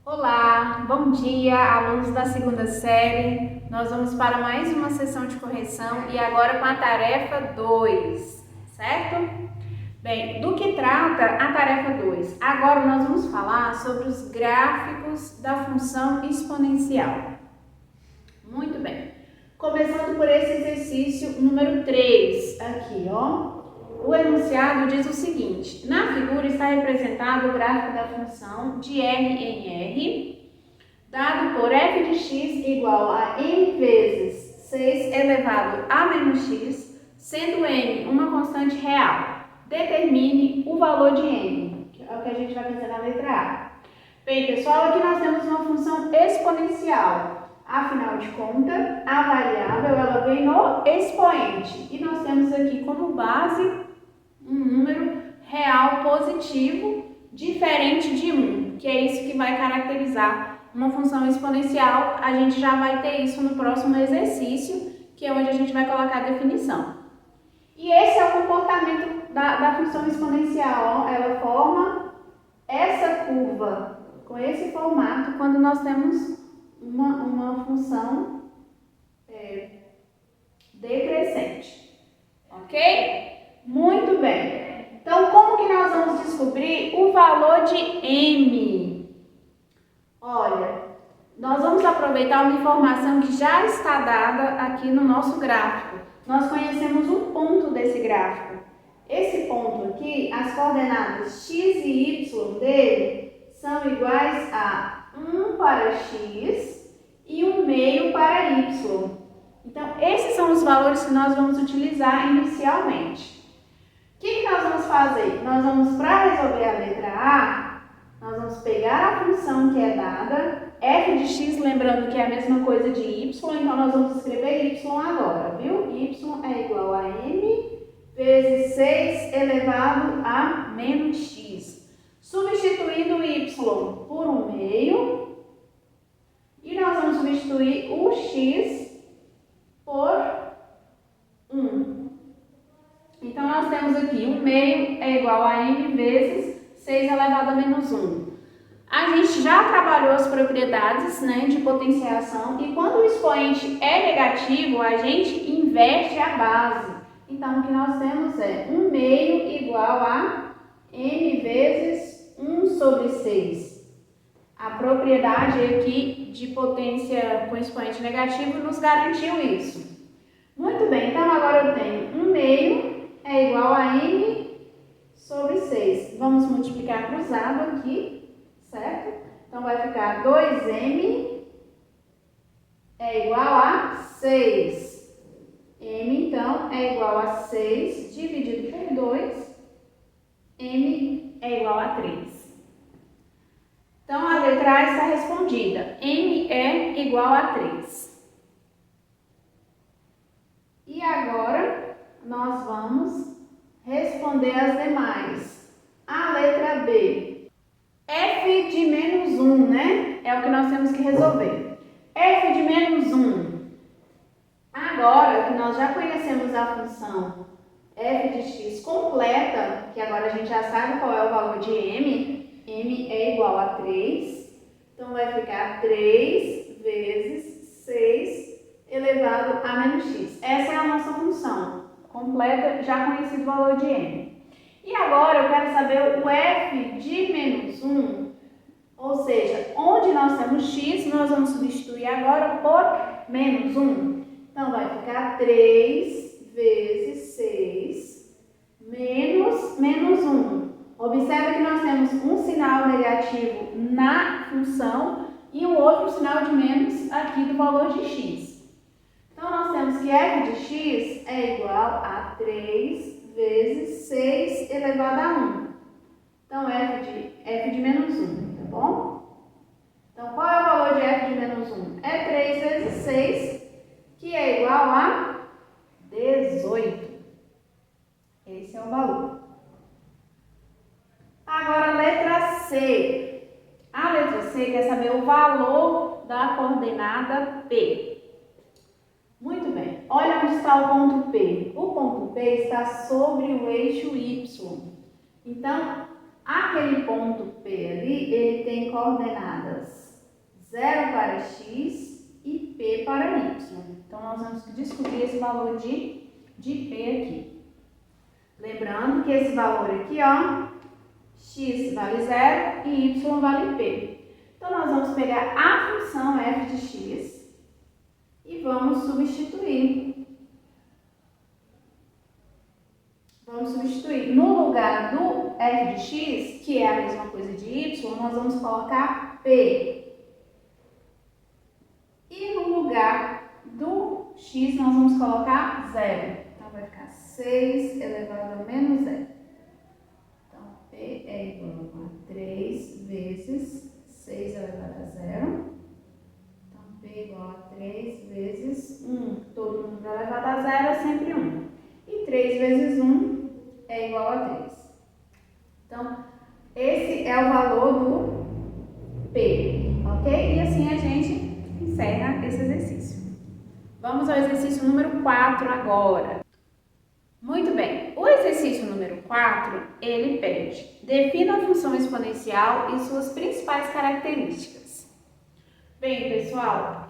Olá, bom dia, alunos da segunda série. Nós vamos para mais uma sessão de correção e agora com a tarefa 2, certo? Bem, do que trata a tarefa 2? Agora nós vamos falar sobre os gráficos da função exponencial. Muito bem. Começando por esse exercício número 3, aqui, ó. O enunciado diz o seguinte: na figura está representado o gráfico da função de R em R, dado por f de x igual a m vezes 6 elevado a menos x, sendo m uma constante real. Determine o valor de m, que é o que a gente vai fazer na letra A. Bem, pessoal, aqui nós temos uma função exponencial. Afinal de contas, a variável ela vem no expoente. E nós temos aqui como base um número real positivo diferente de 1, que é isso que vai caracterizar uma função exponencial. A gente já vai ter isso no próximo exercício, que é onde a gente vai colocar a definição. E esse é o comportamento da função exponencial. Ó. Ela forma essa curva com esse formato quando nós temos uma função decrescente, ok? Muito bem. Então, como que nós vamos descobrir o valor de m? Olha, nós vamos aproveitar uma informação que já está dada aqui no nosso gráfico. Nós conhecemos um ponto desse gráfico. Esse ponto aqui, as coordenadas x e y dele são iguais a 1 para x e 1/2 para y. Então, esses são os valores que nós vamos utilizar inicialmente. O que nós vamos fazer? Nós vamos, para resolver a letra A, nós vamos pegar a função que é dada, f de x, lembrando que é a mesma coisa de y, então nós vamos escrever y agora, viu? Y é igual a m vezes 6 elevado a menos x. Substituindo o y por 1/2, e nós vamos substituir o x por 1. Então, nós temos aqui 1/2 é igual a m vezes 6 elevado a menos 1. A gente já trabalhou as propriedades, né, de potenciação, e quando o expoente é negativo, a gente inverte a base. Então, o que nós temos é 1/2 igual a m vezes 1 sobre 6. A propriedade aqui de potência com expoente negativo nos garantiu isso. Muito bem, então agora eu tenho 1/2 é igual a m sobre 6. Vamos multiplicar cruzado aqui, certo? Então, vai ficar 2m é igual a 6. m, então, é igual a 6 dividido por 2. m é igual a 3. Então, a letra A está respondida. m é igual a 3. E agora, nós vamos responder as demais. A letra B. f de menos 1, né? É o que nós temos que resolver. f de menos 1. Agora que nós já conhecemos a função f de x completa, que agora a gente já sabe qual é o valor de m, m é igual a 3. Então, vai ficar 3 vezes 6 elevado a menos x. Essa é a nossa função completa, já conhecido o valor de m. E agora eu quero saber o f de menos 1, ou seja, onde nós temos x, nós vamos substituir agora por menos 1. Então, vai ficar 3 vezes 6 menos 1. Observe que nós temos um sinal negativo na função e um outro sinal de menos aqui do valor de x. Então, nós temos que f de x é igual a 3 vezes 6 elevado a 1. Então, f de menos 1, tá bom? Então, qual é o valor de f de menos 1? É 3 vezes 6, que é igual a 18. Esse é o valor. Agora, a letra C. A letra C quer saber o valor da coordenada P. Muito bem, olha onde está o ponto P. O ponto P está sobre o eixo Y. Então, aquele ponto P ali, ele tem coordenadas 0 para x e P para y. Então, nós vamos descobrir esse valor de P aqui. Lembrando que esse valor aqui, ó, x vale 0 e y vale P. Então, nós vamos pegar a função f de x e vamos substituir. No lugar do f de x, que é a mesma coisa de y, nós vamos colocar P. E no lugar do x, nós vamos colocar 0. Então, vai ficar 6 elevado a menos 0. Então, P é igual a 3 vezes 6 elevado a 0. Então, P é igual a 3 vezes 1. Todo número elevado a 0 é sempre 1. E 3 vezes 1 é igual a 3. Então, esse é o valor do P, ok? E assim a gente encerra esse exercício. Vamos ao exercício número 4 agora. Muito bem, o exercício número 4, ele pede: defina a função exponencial e suas principais características. Bem, pessoal,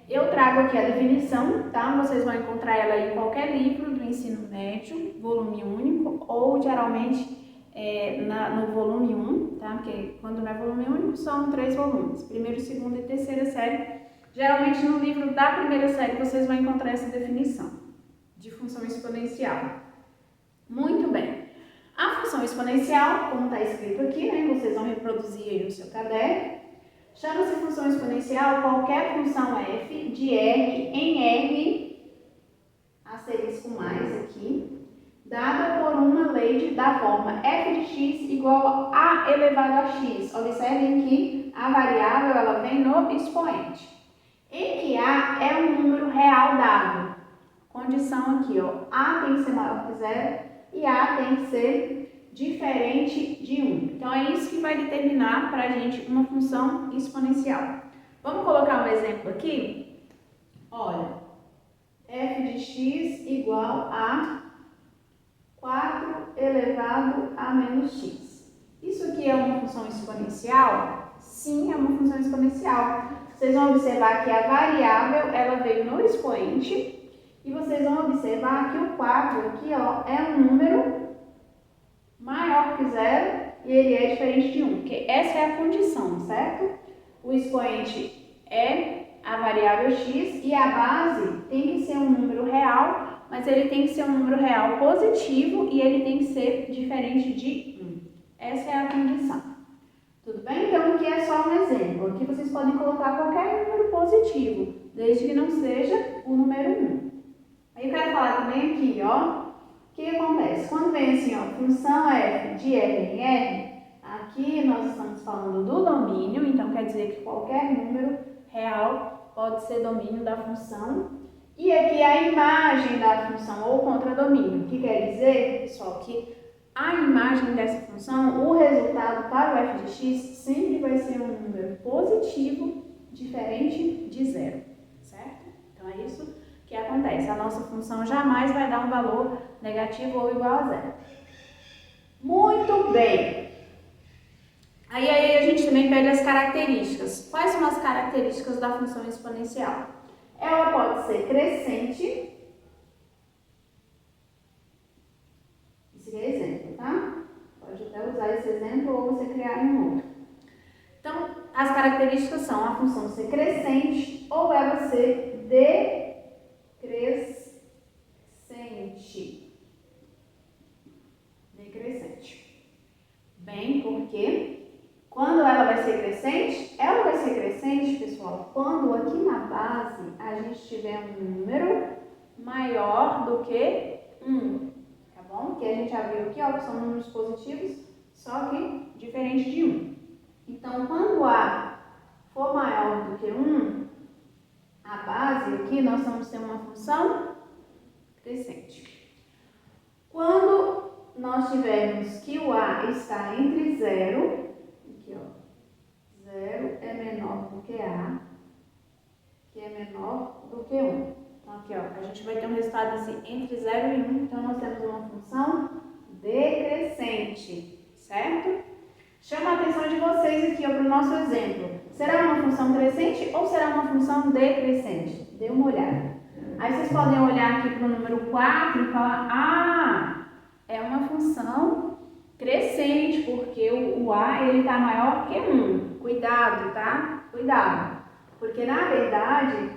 eu trago aqui a definição, tá? Vocês vão encontrar ela em qualquer livro do ensino médio, volume único, ou geralmente no volume 1, tá? Porque quando não é volume único, são 3 volumes, primeiro, segundo e terceira série. Geralmente no livro da primeira série vocês vão encontrar essa definição de função exponencial. Muito bem. A função exponencial, como está escrito aqui, né? Vocês vão reproduzir aí no seu caderno. Chama-se função exponencial qualquer função f de R em R, asterisco mais aqui, dada por uma lei da forma f de x igual a elevado a x. Observem que a variável ela vem no expoente. Em que a é um número real dado. Condição aqui, ó, a tem que ser maior que 0 e a tem que ser diferente de 1. Então, é isso que vai determinar para a gente uma função exponencial. Vamos colocar um exemplo aqui? Olha, f de x igual a 4 elevado a menos x. Isso aqui é uma função exponencial? Sim, é uma função exponencial. Vocês vão observar que a variável ela veio no expoente e vocês vão observar que o 4 aqui, ó, é um número maior que 0 e ele é diferente de 1, porque essa é a condição, certo? O expoente é a variável x e a base tem que ser um número real, mas ele tem que ser um número real positivo e ele tem que ser diferente de 1. Essa é a condição. Tudo bem? Então, aqui é só um exemplo. Aqui vocês podem colocar qualquer número positivo, desde que não seja o número 1. Aí eu quero falar também aqui, ó, o que acontece? Quando vem assim, ó, função f de R em R, aqui nós estamos falando do domínio, então quer dizer que qualquer número real pode ser domínio da função. E aqui a imagem da função ou contradomínio, que quer dizer, pessoal, que a imagem dessa função, o resultado para o f de x sempre vai ser um número positivo diferente de 0, certo? Então é isso que acontece. A nossa função jamais vai dar um valor negativo ou igual a 0. Muito bem. Aí a gente também pede as características. Quais são as características da função exponencial? Ela pode ser crescente. Esse é exemplo, tá? Pode até usar esse exemplo ou você criar um outro. Então, as características são a função ser crescente ou ela ser decrescente. Bem, porque quando ela vai ser crescente? Ela vai ser crescente, pessoal, quando aqui na base a gente tiver um número maior do que 1, tá bom? Que a gente já viu aqui, ó, que são números positivos, só que diferente de 1. Então, quando A for maior do que 1, a base aqui nós vamos ter uma função crescente. Quando nós tivermos que o A está entre 0, aqui ó, 0 é menor do que A, que é menor do que 1. Então aqui ó, a gente vai ter um resultado assim, entre 0 e 1, então nós temos uma função decrescente, certo? Chama a atenção de vocês aqui para o nosso exemplo. Será uma função crescente ou será uma função decrescente? Dê uma olhada. Aí vocês podem olhar aqui para o número 4 e falar, é uma função crescente, porque o A ele está maior que 1. Cuidado, tá? Cuidado. Porque, na verdade,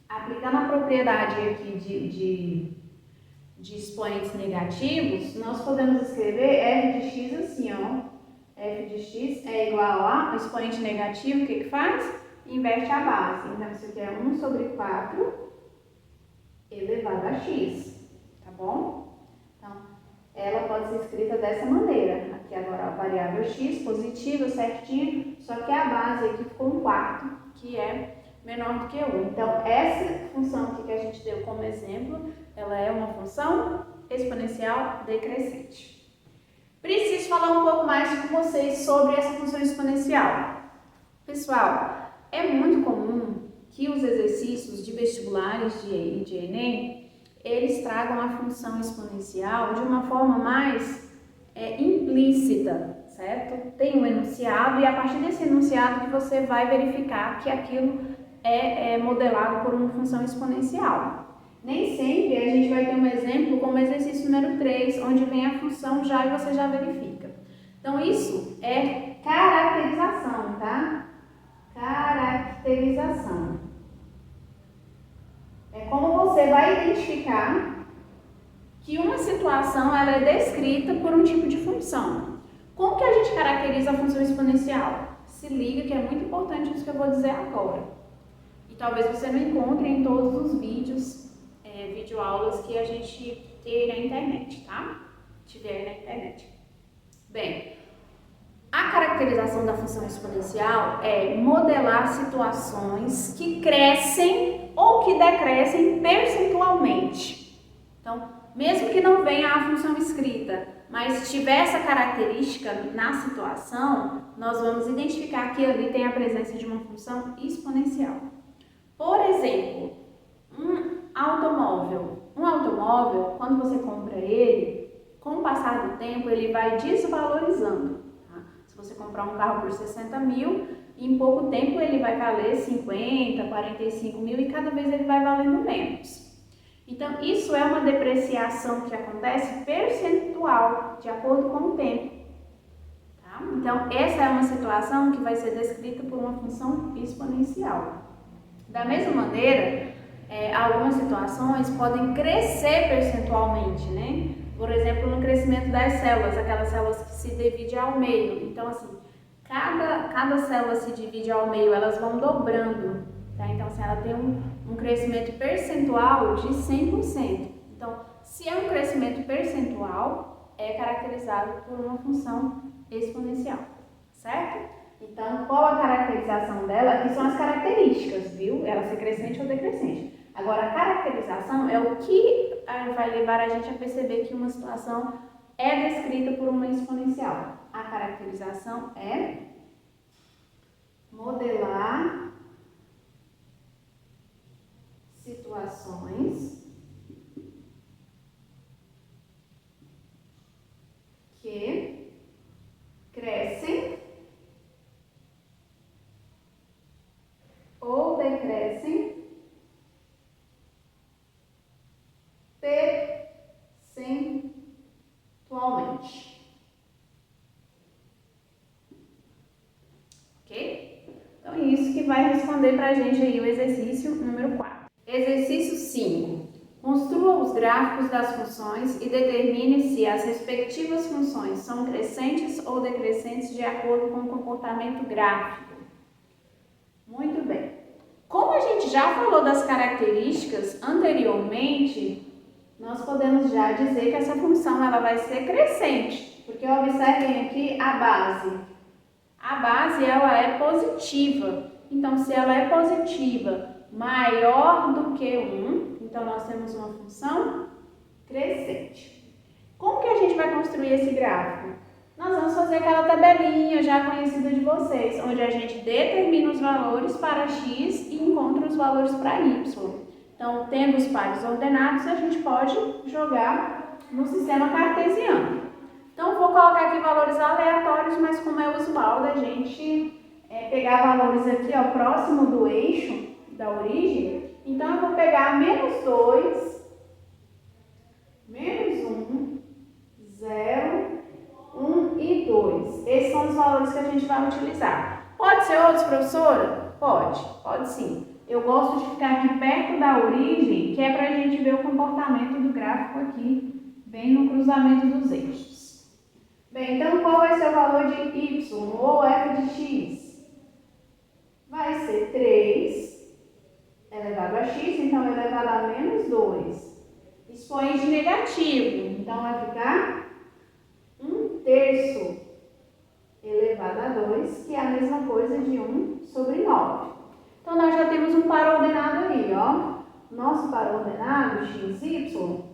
aplicando a propriedade aqui de expoentes negativos, nós podemos escrever f de x assim, ó. F de x é igual a expoente negativo, o que faz? Inverte a base. Então, isso aqui é 1 sobre 4 elevado a x, tá bom? Então, ela pode ser escrita dessa maneira. Aqui agora a variável x, positiva, certinho, só que a base aqui ficou 1 quarto, que é menor do que 1. Então, essa função aqui que a gente deu como exemplo, ela é uma função exponencial decrescente. Preciso falar um pouco mais com vocês sobre essa função exponencial. Pessoal, é muito comum que os exercícios de vestibulares de Enem, eles tragam a função exponencial de uma forma mais implícita, certo? Tem um enunciado e a partir desse enunciado que você vai verificar que aquilo é modelado por uma função exponencial. Nem sempre a gente vai ter um exemplo como o exercício número 3, onde vem a função já e você já verifica. Então, isso é caracterização, tá? Caracterização. É como você vai identificar que uma situação ela é descrita por um tipo de função. Como que a gente caracteriza a função exponencial? Se liga que é muito importante isso que eu vou dizer agora. E talvez você não encontre em todos os vídeos, videoaulas que a gente tem na internet, tá? Tiver na internet. Bem, a caracterização da função exponencial é modelar situações que crescem ou que decrescem percentualmente. Então, mesmo que não venha a função escrita, mas tiver essa característica na situação, nós vamos identificar que ali tem a presença de uma função exponencial. Por exemplo, um automóvel. Um automóvel, quando você compra ele, com o passar do tempo, ele vai desvalorizando. Tá? Se você comprar um carro por 60 mil, em pouco tempo ele vai valer 50, 45 mil e cada vez ele vai valendo menos. Então, isso é uma depreciação que acontece percentual, de acordo com o tempo. Tá? Então, essa é uma situação que vai ser descrita por uma função exponencial. Da mesma maneira, algumas situações podem crescer percentualmente, né? Por exemplo, no crescimento das células, aquelas células que se dividem ao meio. Então, assim, cada célula se divide ao meio, elas vão dobrando, tá? Então, assim, ela tem um crescimento percentual de 100%. Então, se é um crescimento percentual, é caracterizado por uma função exponencial, certo? Então, qual a caracterização dela? Aqui são as características, viu? Ela ser crescente ou decrescente. Agora, a caracterização é o que vai levar a gente a perceber que uma situação é descrita por uma exponencial. A caracterização é modelar situações que crescem ou decrescem percentualmente. Ok? Então, é isso que vai responder para a gente aí o exercício número 4. Exercício 5. Construa os gráficos das funções e determine se as respectivas funções são crescentes ou decrescentes de acordo com o comportamento gráfico. Muito bem. Como a gente já falou das características anteriormente, nós podemos já dizer que essa função ela vai ser crescente, porque observem aqui a base. A base ela é positiva, então se ela é positiva maior do que 1, então nós temos uma função crescente. Como que a gente vai construir esse gráfico? Nós vamos fazer aquela tabelinha já conhecida de vocês, onde a gente determina os valores para x e encontra os valores para y. Então, tendo os pares ordenados, a gente pode jogar no sistema cartesiano. Então, Não vou colocar aqui valores aleatórios, mas como é usual da gente pegar valores aqui, ó, próximo do eixo da origem, então eu vou pegar menos 2, menos 1, 0, 1 e 2. Esses são os valores que a gente vai utilizar. Pode ser outros, professora? Pode sim. Eu gosto de ficar aqui perto da origem, que é para a gente ver o comportamento do gráfico aqui, bem no cruzamento dos eixos. Bem, então qual vai ser o valor de y ou f de x? Vai ser 3 elevado a x, então elevado a menos 2. Expoente negativo, então vai ficar 1/3 elevado a 2, que é a mesma coisa de 1 sobre 9. Então, nós já temos um par ordenado ali, ó. Nosso par ordenado, x, y,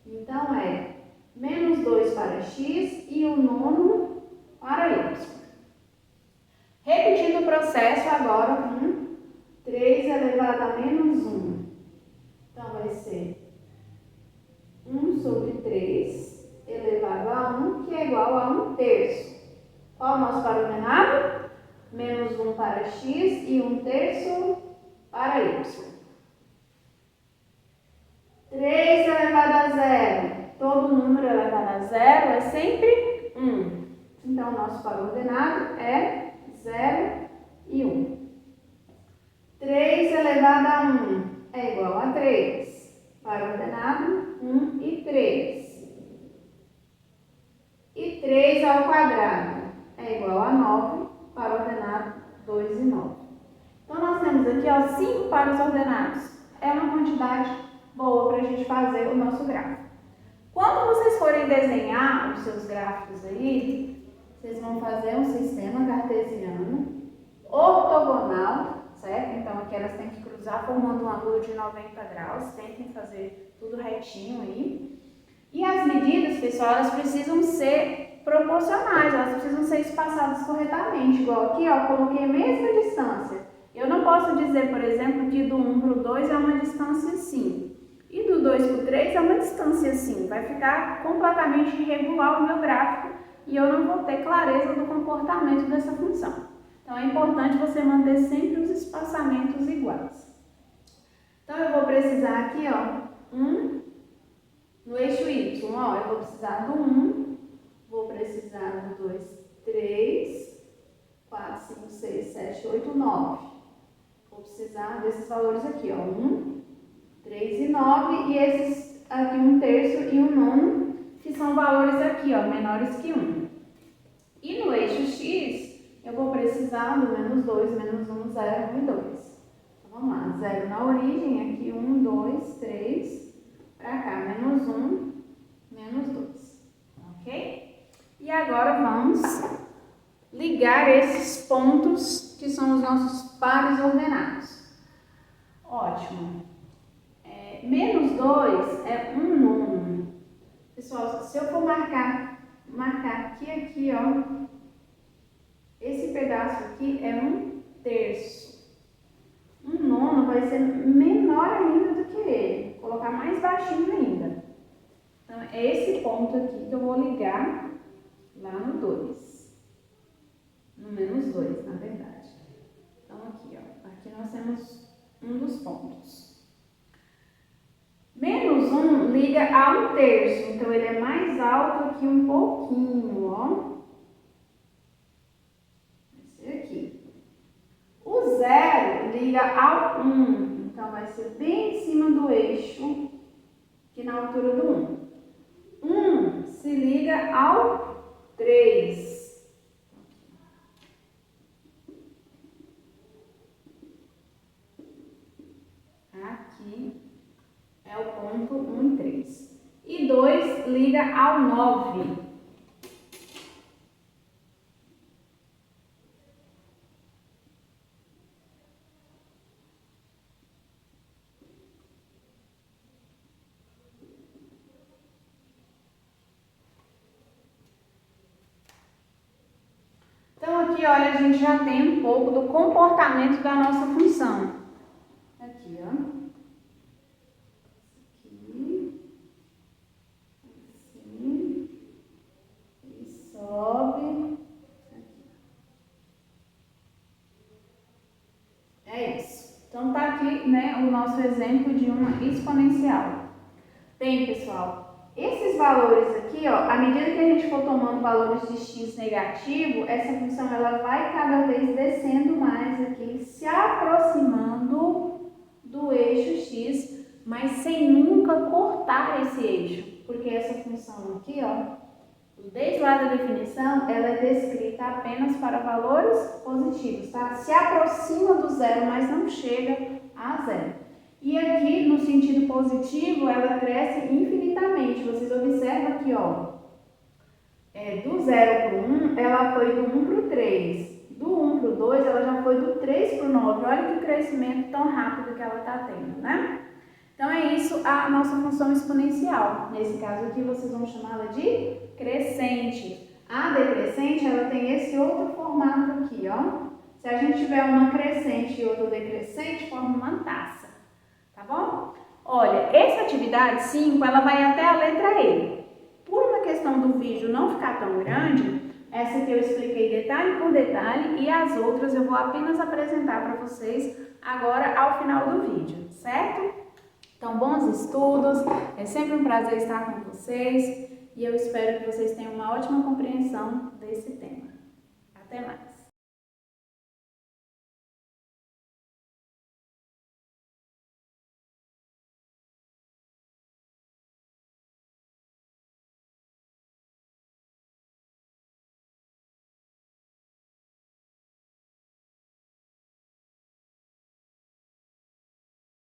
então é menos 2 para x e o nono para y. Repetindo o processo agora com 3 elevado a menos 1. Então, vai ser 1 sobre 3 elevado a 1, que é igual a 1/3. Qual é o nosso par ordenado? Menos 1 para x e 1/3 para y. 3 elevado a 0. Todo número elevado a 0 é sempre 1. Então, nosso par ordenado é 0 e 1. 3 elevado a 1 é igual a 3. Par ordenado, 1 e 3. E 3 ao quadrado é igual a 9, par ordenado 2 e 9. Então, nós temos aqui, ó, 5 pares ordenados. É uma quantidade boa para a gente fazer o nosso gráfico. Quando vocês forem desenhar os seus gráficos aí, vocês vão fazer um sistema cartesiano ortogonal, certo? Então, aqui elas têm que cruzar formando um ângulo de 90 graus. Tentem fazer tudo retinho aí. E as medidas, pessoal, elas precisam ser proporcionais, elas precisam ser espaçadas corretamente. Igual aqui, ó, coloquei a mesma distância. Eu não posso dizer, por exemplo, que do 1 para o 2 é uma distância assim. E do 2 para o 3 é uma distância assim. Vai ficar completamente irregular o meu gráfico e eu não vou ter clareza do comportamento dessa função. Então, é importante você manter sempre os espaçamentos iguais. Então, eu vou precisar aqui, ó, no eixo y, ó, eu vou precisar do 1, vou precisar do 2, 3, 4, 5, 6, 7, 8, 9. Vou precisar desses valores aqui, ó, 1, 3 e 9, e esses aqui 1/3 e 1/9, que são valores aqui, ó, menores que 1. E no eixo x, eu vou precisar do menos 2, menos 1, 0, 1 e 2. Então, vamos lá, 0 na origem, aqui 1, 2, 3, para cá, menos 1, menos 2, ok? E agora vamos ligar esses pontos que são os nossos pares ordenados. Ótimo. Menos 2 é 1/9. Pessoal, se eu for marcar aqui, ó, esse pedaço aqui é 1/3. 1/9 vai ser menor ainda do que ele. Vou colocar mais baixinho ainda. Então, é esse ponto aqui que eu vou ligar lá no 2. No menos 2, na verdade. Então, aqui, ó. Aqui nós temos um dos pontos. Menos 1 liga a 1/3. Então, ele é mais alto aqui um pouquinho, ó. Vai ser aqui. O 0 liga ao 1. Então, vai ser bem em cima do eixo, aqui na altura do 1. 1 se liga ao 3. Aqui é o ponto 1 e 3. E 2 liga ao 9. Então, aqui, olha, a gente já tem um pouco do comportamento da nossa função. Aqui, ó. Aqui. Assim. É isso. Então tá aqui, né, o nosso exemplo de uma exponencial. Bem, pessoal, esses valores aqui, ó, à medida que a gente for tomando valores de x negativo, essa função ela vai cada vez descendo mais aqui, se aproximando do eixo x, mas sem nunca cortar esse eixo, porque essa função aqui, ó, desde lá da definição, ela é descrita apenas para valores positivos, tá? Se aproxima do zero, mas não chega a zero. E aqui, no sentido positivo, ela cresce infinitamente. Vocês observam aqui, ó, do 0 para o 1, ela foi do 1 para o 3. Do 1 para o 2, ela já foi do 3 para o 9. Olha que crescimento tão rápido que ela está tendo, né? Então, é isso a nossa função exponencial. Nesse caso aqui, vocês vão chamá-la de crescente. A decrescente, ela tem esse outro formato aqui, ó. Se a gente tiver uma crescente e outra decrescente, forma uma taça, tá bom? Olha, essa atividade 5, ela vai até a letra E. Por uma questão do vídeo não ficar tão grande, essa aqui eu expliquei detalhe por detalhe e as outras eu vou apenas apresentar para vocês agora ao final do vídeo, certo? Então, bons estudos, é sempre um prazer estar com vocês e eu espero que vocês tenham uma ótima compreensão desse tema. Até mais!